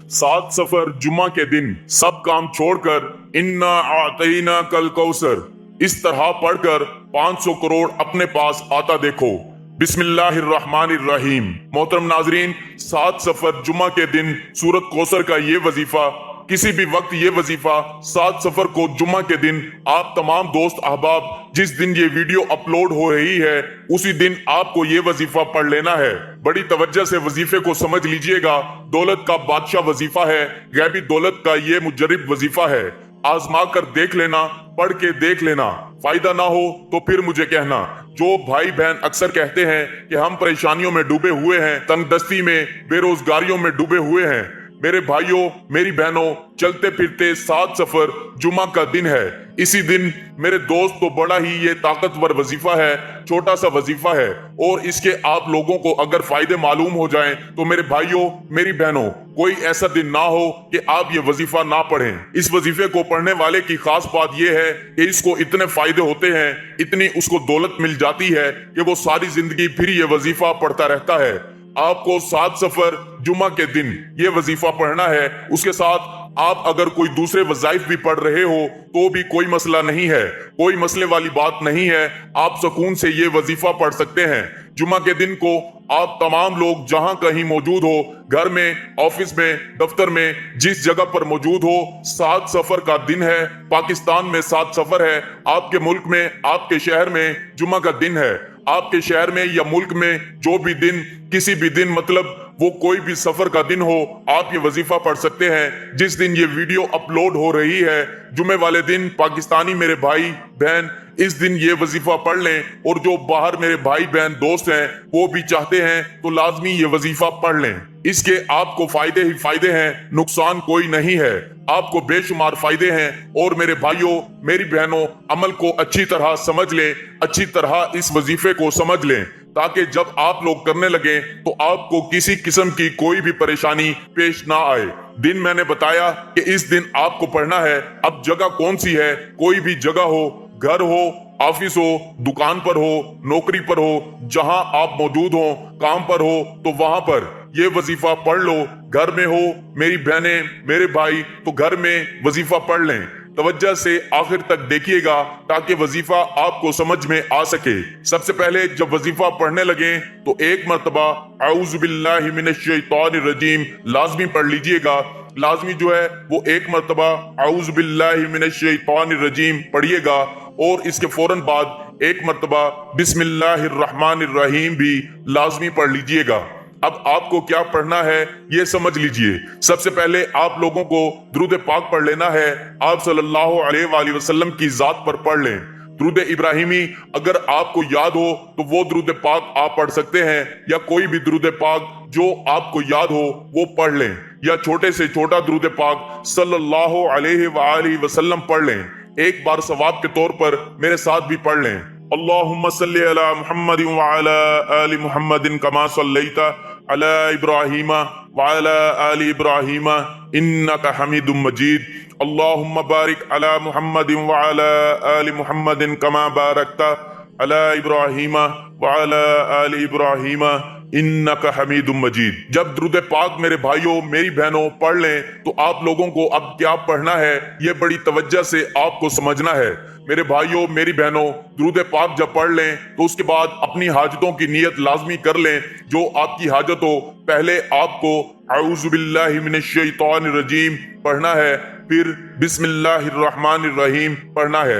7 सफर जुमा के दिन सब काम छोड़कर इन्ना आतईना कल कौसर इस तरह पढ़कर 500 करोड़ अपने पास आता देखो। बिस्मिल्लाहिर्रहमानिर्रहीम। मोहतरम नाजरीन, 7 सफर जुमा के दिन सूरत कौसर का ये वजीफा, किसी भी वक्त ये वजीफा 7 सफर को जुमा के दिन आप तमाम दोस्त अहबाब जिस दिन ये वीडियो अपलोड हो रही है उसी दिन आपको ये वजीफा पढ़ लेना है। बड़ी तवज्जो से वजीफे को समझ लीजिएगा। दौलत का बादशाह वजीफा है, गैबी दौलत का ये मुजर्रिब वजीफा है। आजमा कर देख लेना, पढ़ के देख लेना, फायदा ना हो तो फिर मुझे कहना। जो भाई बहन अक्सर कहते हैं कि हम परेशानियों में डूबे हुए हैं, तंगदस्ती में, बेरोजगारियों में डूबे हुए हैं, मेरे भाइयों मेरी बहनों, चलते फिरते 7 सफर जुमा का दिन है। इसी दिन मेरे दोस्त तो बड़ा ही ये ताकतवर वजीफा है, छोटा सा वजीफा है, और इसके आप लोगों को अगर फायदे मालूम हो जाएं तो मेरे भाइयों मेरी बहनों, कोई ऐसा दिन ना हो कि आप ये वजीफा ना पढ़ें। इस वजीफे को पढ़ने वाले की खास बात यह है कि इसको इतने फायदे होते हैं, इतनी उसको दौलत मिल जाती है कि वो सारी जिंदगी फिर ये वजीफा पढ़ता रहता है। आपको 7 सफर जुमा के दिन ये वजीफा पढ़ना है। उसके साथ आप अगर कोई दूसरे वज़ाइफ भी पढ़ रहे हो तो भी कोई मसला नहीं है, कोई मसले वाली बात नहीं है। आप सुकून से ये वजीफा पढ़ सकते हैं। जुमा के दिन को आप तमाम लोग जहां कहीं मौजूद हो, घर में, ऑफिस में, दफ्तर में, जिस जगह पर मौजूद हो, 7 सफर का दिन है। पाकिस्तान में 7 सफर है, आपके मुल्क में, आपके शहर में जुमा का दिन है। आपके शहर में या मुल्क में जो भी दिन, किसी भी दिन, मतलब वो कोई भी सफर का दिन हो, आप ये वजीफा पढ़ सकते हैं। जिस दिन ये वीडियो अपलोड हो रही है जुमे वाले दिन, पाकिस्तानी मेरे भाई बहन इस दिन ये वजीफा पढ़ लें, और जो बाहर मेरे भाई बहन दोस्त हैं वो भी चाहते हैं तो लाजमी ये वजीफा पढ़ लें। इसके आपको फायदे ही फायदे हैं, नुकसान कोई नहीं है, आपको बेशुमार फायदे हैं। और मेरे भाइयों मेरी बहनों, अमल को अच्छी तरह समझ लें, अच्छी तरह इस वजीफे को समझ लें, ताकि जब आप लोग करने लगे तो आपको किसी किस्म की कोई भी परेशानी पेश ना आए। दिन मैंने बताया कि इस दिन आपको पढ़ना है। अब जगह कौन सी है? कोई भी जगह हो, घर हो, ऑफिस हो, दुकान पर हो, नौकरी पर हो, जहां आप मौजूद हो, काम पर हो, तो वहां पर ये वजीफा पढ़ लो। घर में हो मेरी बहनें मेरे भाई तो घर में वजीफा पढ़ लें। तवज्जो से आखिर तक देखिएगा ताकि वजीफा आपको समझ में आ सके। सबसे पहले जब वजीफा पढ़ने लगे तो एक मर्तबा औज़ु बिल्लाहि मिनश शैतानिर रजीम लाजमी पढ़ लीजिएगा। लाजमी जो है वो एक मर्तबा औज़ु बिल्लाहि मिनश शैतानिर रजीम पढ़िएगा, और इसके फौरन बाद एक मर्तबा बिस्मिल्लाहिर्रहमानिर्रहीम भी लाजमी पढ़ लीजिएगा। अब आपको क्या पढ़ना है ये समझ लीजिए। सबसे पहले आप लोगों को दुरूद पाक पढ़ लेना है। आप सल्लल्लाहु अलैहि वसल्लम की जात पर पढ़ लें। दुरूद इब्राहिमी अगर आपको याद हो तो वो दुरूद पाक आप पढ़ सकते हैं, या कोई भी दुरूद पाक जो आपको याद हो वो पढ़ लें, या छोटे से छोटा दुरूद पाक सल्लल्लाहु अलैहि वसल्लम पढ़ लें। एक बार सवाब के तौर पर मेरे साथ भी पढ़ लें। अल्लाहुम्मा सल्ली अला मुहम्मदिन व अला आलि मुहम्मदिन कमा सल्लैता अला इब्राहीमा व अला आलि इब्राहीमा इन्नका हमीदुम मजीद। अल्लाहुम्मा बारिक अला मुहम्मदिन व अला आलि मुहम्मदिन कमा बारकता अला इब्राहीमा व अला आलि इब्राहीमा इन्नका हमीदुम मजीद। जब दुरूद पाक मेरे भाइयों मेरी बहनों पढ़ लें तो आप लोगों को अब क्या पढ़ना है ये बड़ी तवज्जो से आपको समझना है। मेरे भाइयों मेरी बहनों, दुरूद पाक जब पढ़ लें तो उसके बाद अपनी हाजतों की नियत लाजमी कर लें। जो आपकी हाजत हो, पहले आपको औज़ु बिल्लाहि मिनश शैतानिर रजीम पढ़ना है, फिर बिस्मिल्लाहिर्रहमानिर्रहीम पढ़ना है,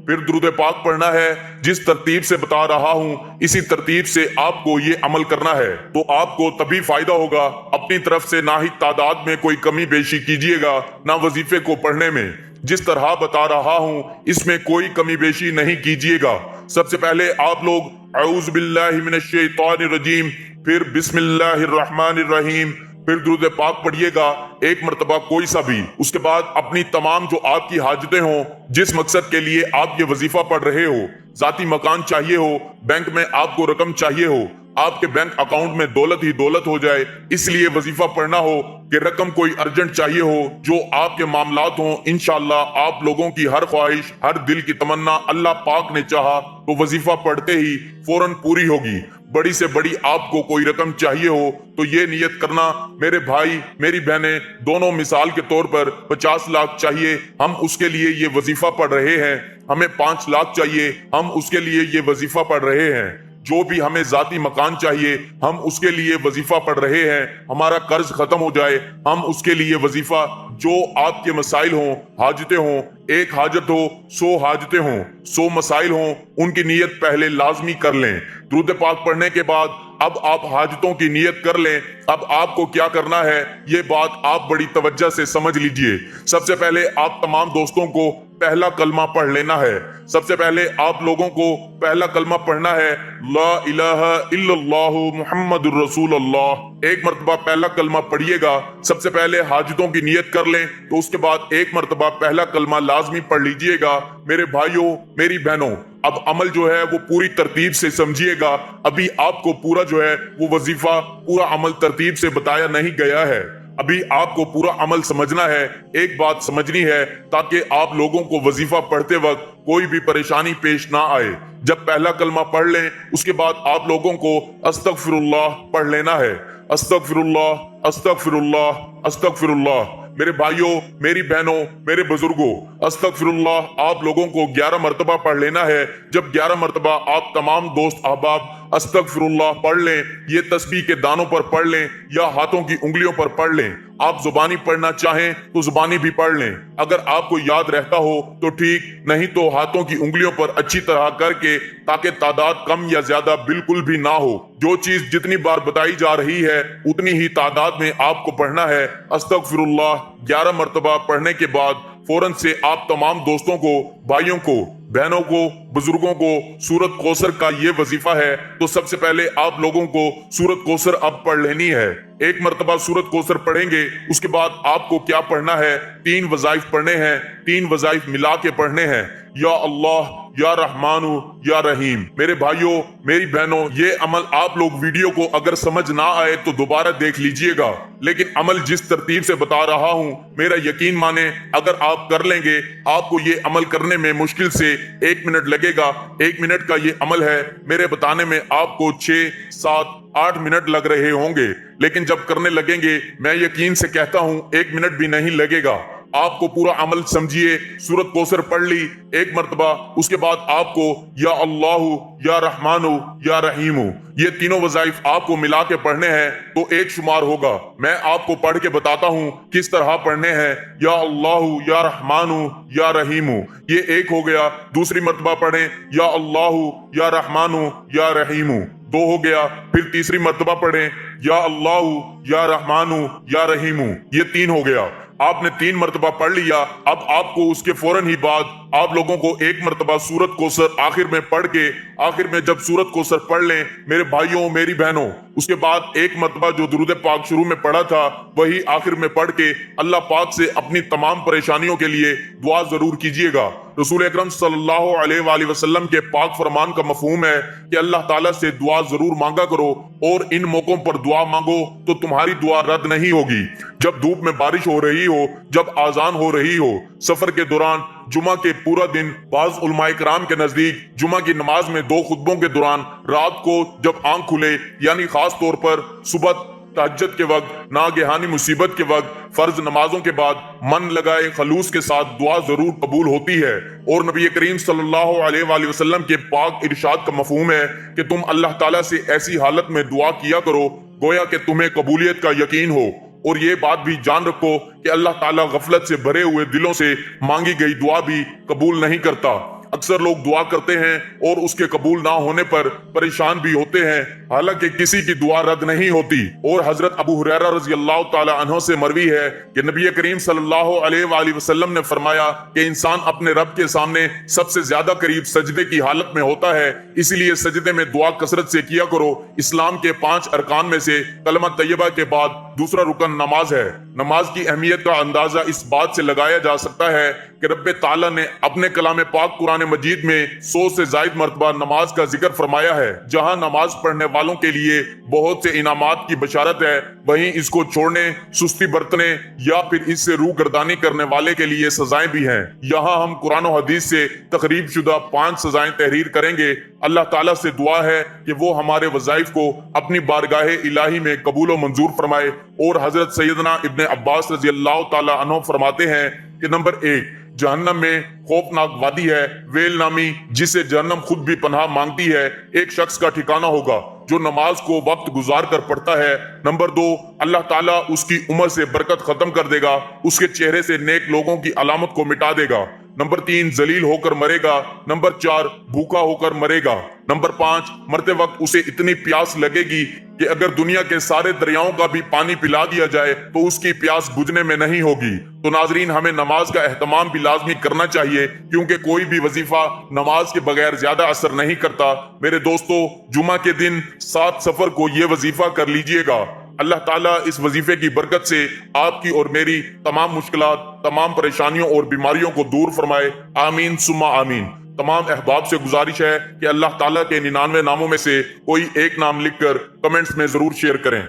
फिर दुरूद पाक पढ़ना है। जिस तरतीब से बता रहा हूँ इसी तरतीब से आपको ये अमल करना है, तो आपको तभी फायदा होगा। अपनी तरफ से ना ही तादाद में कोई कमी बेशी कीजिएगा, ना वजीफे को पढ़ने में। जिस तरह बता रहा हूँ इसमें कोई कमी बेशी नहीं कीजिएगा। सबसे पहले आप लोग औज़ु बिल्लाहि मिनश शैतानिर रजीम, फिर बिस्मिल्लाहिर्रहमानिर्रहीम, फिर दुरूद पाक पढ़िएगा एक मर्तबा कोई सा भी। उसके बाद अपनी तमाम जो आपकी हाजतें हों, जिस मकसद के लिए आप ये वजीफा पढ़ रहे हो, जाती मकान चाहिए हो, बैंक में आपको रकम चाहिए हो, आपके बैंक अकाउंट में दौलत ही दौलत हो जाए, इसलिए वजीफा पढ़ना हो, कि रकम कोई अर्जेंट चाहिए हो, जो आपके मामलात हो, इंशाअल्लाह आप लोगों की हर ख्वाहिश, हर दिल की तमन्ना अल्लाह पाक ने चाहा तो वजीफा पढ़ते ही फौरन पूरी होगी। बड़ी से बड़ी आपको कोई रकम चाहिए हो तो ये नियत करना, मेरे भाई मेरी बहनें दोनों मिसाल के तौर पर 50 लाख चाहिए, हम उसके लिए ये वजीफा पढ़ रहे हैं। हमें 5 लाख चाहिए, हम उसके लिए ये वजीफा पढ़ रहे हैं। जो भी हमें जाती मकान चाहिए, हम उसके लिए वजीफा पढ़ रहे हैं। हमारा कर्ज खत्म हो जाए, हम उसके लिए वजीफा, जो आपके मसाइल हों, हाजतें हों, एक हाजत हो 100 हाजतें हों, 100 मसाइल हों, उनकी नियत पहले लाजमी कर लें। दुरूद पाक पढ़ने के बाद अब आप हाजतों की नियत कर लें। अब आपको क्या करना है, ये बात आप बड़ी तवज्जो से समझ लीजिए। सबसे पहले आप तमाम दोस्तों को पहला कलमा पढ़ लेना है। सबसे पहले आप लोगों को पहला कलमा पढ़ना है, ला इलाहा इल्लल्लाहु मुहम्मदुर रसूलुल्लाह। एक मर्तबा पहला कलमा पढ़िएगा। सबसे पहले हाजतों की नियत कर लें, तो उसके बाद एक मर्तबा पहला कलमा लाजमी पढ़ लीजिएगा। मेरे भाइयों मेरी बहनों, अब अमल जो है वो पूरी तरतीब से समझिएगा। अभी आपको पूरा जो है वो वजीफा, पूरा अमल तरतीब से बताया नहीं गया है। अभी आपको पूरा अमल समझना है, एक बात समझनी है, ताकि आप लोगों को वजीफा पढ़ते वक्त कोई भी परेशानी पेश ना आए। जब पहला कलमा पढ़ लें, उसके बाद आप लोगों को अस्तगफिरुल्लाह पढ़ लेना है। अस्तगफिरुल्लाह अस्तगफिरुल्लाह अस्तगफिरुल्लाह। मेरे भाइयों मेरी बहनों मेरे बुजुर्गों, अस्तगफिरुल्लाह आप लोगों को 11 मरतबा पढ़ लेना है। जब 11 मरतबा आप तमाम दोस्त अहबाब अस्तगफिरुल्लाह पढ़ लें, ये तस्बीह के दानों पर पढ़ लें या हाथों की उंगलियों पर पढ़ लें। आप जुबानी पढ़ना चाहें तो जुबानी भी पढ़ लें। अगर आपको याद रहता हो तो ठीक, नहीं तो हाथों की उंगलियों पर अच्छी तरह करके, ताकि तादाद कम या ज्यादा बिल्कुल भी ना हो। जो चीज जितनी बार बताई जा रही है उतनी ही तादाद में आपको पढ़ना है। अस्तगफिरुल्लाह 11 मरतबा पढ़ने के बाद फौरन से आप तमाम दोस्तों को, भाइयों को, बहनों को, बुजुर्गों को सूरत कौसर का ये वजीफा है, तो सबसे पहले आप लोगों को सूरत कौसर अब पढ़ लेनी है। एक मरतबा सूरत कौसर पढ़ेंगे, उसके बाद आपको क्या पढ़ना है, 3 वज़ाइफ पढ़ने हैं। 3 वज़ाइफ मिला के पढ़ने हैं, या अल्लाह या रहमानु या रहीम। मेरे भाइयों मेरी बहनों, ये अमल आप लोग वीडियो को अगर समझ ना आए तो दोबारा देख लीजिएगा, लेकिन अमल जिस तरतीब से बता रहा हूँ, मेरा यकीन माने अगर आप कर लेंगे, आपको ये अमल करने में मुश्किल से 1 मिनट लगेगा। 1 मिनट का ये अमल है, मेरे बताने में आपको 6, 7, 8 मिनट लग रहे होंगे, लेकिन जब करने लगेंगे मैं यकीन से कहता हूँ 1 मिनट भी नहीं लगेगा। आपको पूरा अमल समझिए। सूरत कौसर पढ़ ली 1 मरतबा, उसके बाद आपको या अल्लाहु या रहमानु या रहीमु, ये तीनों वज़ाइफ आपको मिला के पढ़ने हैं, तो एक शुमार होगा। मैं आपको पढ़ के बताता हूँ किस तरह पढ़ने हैं। या अल्लाहु या रहमानु या रहीमु, ये एक हो गया। दूसरी मरतबा पढ़ें, या अल्लाहु या रहमानु या रहीमु, 2 हो गया। फिर तीसरी मरतबा पढ़ें, या अल्लाहु या रहमानु या रहीमु, ये 3 हो गया। आपने 3 मरतबा पढ़ लिया। अब आपको उसके फौरन ही बाद आप लोगों को 1 मरतबा सूरत कौसर आखिर में पढ़ के, आखिर में जब सूरत कौसर पढ़ लें मेरे भाइयों मेरी बहनों, उसके बाद 1 मरतबा जो दुरूद पाक शुरू में पढ़ा था वही आखिर में पढ़ के अल्लाह पाक से अपनी तमाम परेशानियों के लिए दुआ जरूर कीजिएगा। रसूल अकरम सल्लल्लाहु अलैहि वसल्लम के पाक फरमान का मफहूम है कि अल्लाह ताला से दुआ जरूर मांगा करो, और इन मौकों पर दुआ मांगो तो तुम्हारी दुआ रद्द नहीं होगी। जब धूप में बारिश हो रही हो, जब आजान हो रही हो, सफर के दौरान, जुमा के पूरा दिन, बाज़ उलमाए किराम के नजदीक जुमा की नमाज में 2 खुतबों के दौरान, रात को जब आंख खुले, यानी खास तौर पर सुबह तहज्जुद के वक्त, नागहानी मुसीबत के वक्त, फर्ज नमाजों के बाद मन लगाए खलूस के साथ दुआ जरूर कबूल होती है। और नबी करीम सल्लल्लाहु अलैहि वसल्लम के पाक इरशाद का मफहूम है कि तुम अल्लाह ताला से ऐसी हालत में दुआ किया करो गोया कि तुम्हें कबूलियत का यकीन हो। और ये बात भी जान रखो कि अल्लाह ताला गफलत से भरे हुए दिलों से मांगी गई दुआ भी कबूल नहीं करता। अक्सर लोग दुआ करते हैं और उसके कबूल ना होने पर परेशान भी होते हैं, हालांकि किसी की दुआ रद्द नहीं होती। और हजरत अबू हुरैरा रज़ी अल्लाह ताला अन्हु से मरवी है कि नबी करीम सल्लल्लाहु अलैहि वसल्लम ने फरमाया कि इंसान अपने रब के सामने सबसे ज्यादा करीब सजदे की हालत में होता है, इसलिए सजदे में दुआ कसरत से किया करो। इस्लाम के 5 अरकान में से कलमा तैयबा के बाद दूसरा रुकन नमाज है। नमाज की अहमियत का अंदाजा इस बात से लगाया जा सकता है कि रब्बे ताला ने अपने कलाम पाक कुरान मजीद में 100 से जायद मरतबा नमाज का जिक्र फरमाया है। जहां नमाज पढ़ने वालों के लिए बहुत से इनामात की बशारत है, वहीं इसको छोड़ने, सुस्ती बरतने या फिर इससे रूह गर्दानी करने वाले के लिए सजाएं भी हैं। यहाँ हम कुरान और हदीस से तकरीब शुदा 5 सजाएं तहरीर करेंगे। اللہ تعالیٰ سے دعا ہے کہ وہ ہمارے وظائف کو اپنی بارگاہ الہی میں قبول و منظور فرمائے۔ اور حضرت سیدنا ابن عباس رضی اللہ تعالیٰ عنہ فرماتے ہیں کہ نمبر 1، جہنم میں خوفناک وادی ہے ویل نامی، جسے جہنم خود بھی پناہ مانگتی ہے، ایک شخص کا ٹھکانہ ہوگا جو نماز کو وقت گزار کر پڑھتا ہے۔ نمبر 2، اللہ تعالیٰ اس کی عمر سے برکت ختم کر دے گا، اس کے چہرے سے نیک لوگوں کی علامت کو مٹا دے گا۔ نمبر 3، ذلیل ہو کر مرے گا۔ نمبر 4، بھوکا ہو کر مرے گا۔ نمبر 5، مرتے وقت اسے اتنی پیاس لگے گی کہ اگر دنیا کے سارے دریاؤں کا بھی پانی پلا دیا جائے تو اس کی پیاس بجھنے میں نہیں ہوگی۔ تو ناظرین، ہمیں نماز کا اہتمام بھی لازمی کرنا چاہیے، کیونکہ کوئی بھی وظیفہ نماز کے بغیر زیادہ اثر نہیں کرتا۔ میرے دوستو، جمعہ کے دن 7 صفر کو یہ وظیفہ کر لیجئے گا۔ اللہ تعالیٰ اس وظیفے کی برکت سے آپ کی اور میری تمام مشکلات، تمام پریشانیوں اور بیماریوں کو دور فرمائے۔ آمین ثم آمین۔ تمام احباب سے گزارش ہے کہ اللہ تعالیٰ کے 99 ناموں میں سے کوئی ایک نام لکھ کر کمنٹس میں ضرور شیئر کریں۔